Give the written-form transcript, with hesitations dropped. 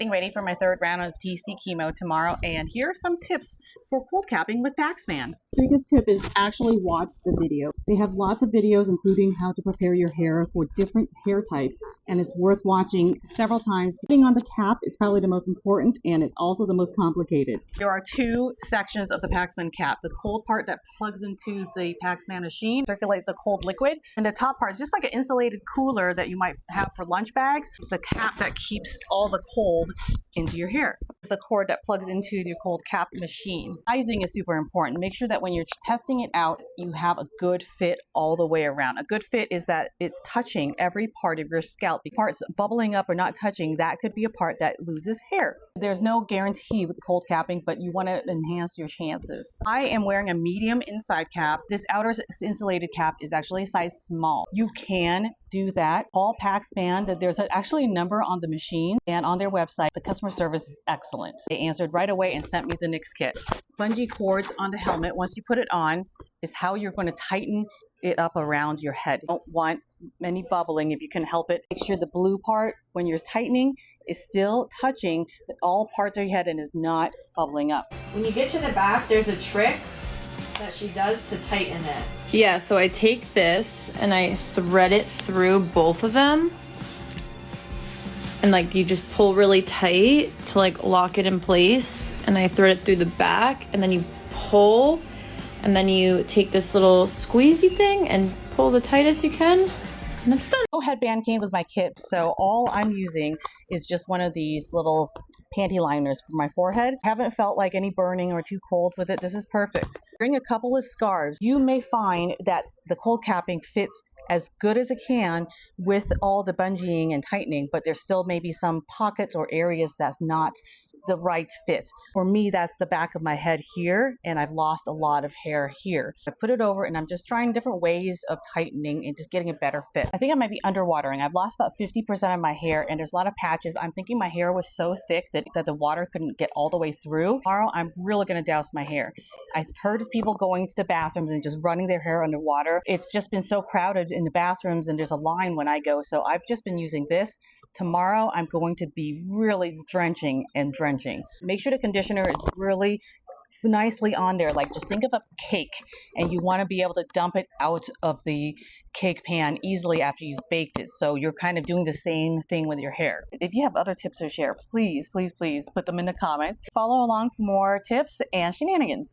Getting ready for my third round of TC chemo tomorrow, and here are some tips for cold capping with Paxman. Biggest tip is actually watch the video. They have lots of videos including how to prepare your hair for different hair types, and it's worth watching several times. Putting on the cap is probably the most important, and it's also the most complicated. There are two sections of the Paxman cap. The cold part that plugs into the Paxman machine circulates the cold liquid, and the top part is just like an insulated cooler that you might have for lunch bags. The cap that keeps all the cold into your hair. It's a cord that plugs into your cold cap machine. Sizing is super important. Make sure that when you're testing it out, you have a good fit all the way around. A good fit is that it's touching every part of your scalp. The parts bubbling up or not touching, that could be a part that loses hair. There's no guarantee with cold capping, but you want to enhance your chances. I am wearing a medium inside cap. This outer insulated cap is actually a size small. You can do that. Call Paxman. There's actually a number on the machine and on their website. The customer service is excellent. They answered right away and sent me the next kit. Bungee cords on the helmet, once you put it on, is how you're going to tighten it up around your head. You don't want any bubbling if you can help it. Make sure the blue part, when you're tightening, is still touching all parts of your head and is not bubbling up. When you get to the back, there's a trick that she does to tighten it. Yeah, so I take this and I thread it through both of them. And like you just pull really tight to like lock it in place, and I thread it through the back, and then you pull, and then you take this little squeezy thing and pull the tightest you can, and it's done. No headband came with my kit, so all I'm using is just one of these little panty liners for my forehead. Haven't felt like any burning or too cold with it. This is perfect. Bring a couple of scarves. You may find that the cold capping fits as good as it can with all the bungeeing and tightening, but there still may be some pockets or areas that's not the right fit. For me, that's the back of my head here, and I've lost a lot of hair here. I put it over and I'm just trying different ways of tightening and just getting a better fit. I think I might be underwatering. I've lost about 50% of my hair, and there's a lot of patches. I'm thinking my hair was so thick that the water couldn't get all the way through. Tomorrow, I'm really gonna douse my hair. I've heard of people going to the bathrooms and just running their hair underwater. It's just been so crowded in the bathrooms, and there's a line when I go, so I've just been using this. Tomorrow, I'm going to be really drenching and drenching. Make sure the conditioner is really nicely on there. Like, just think of a cake, and you want to be able to dump it out of the cake pan easily after you've baked it. So you're kind of doing the same thing with your hair. If you have other tips to share, please, please, please put them in the comments. Follow along for more tips and shenanigans.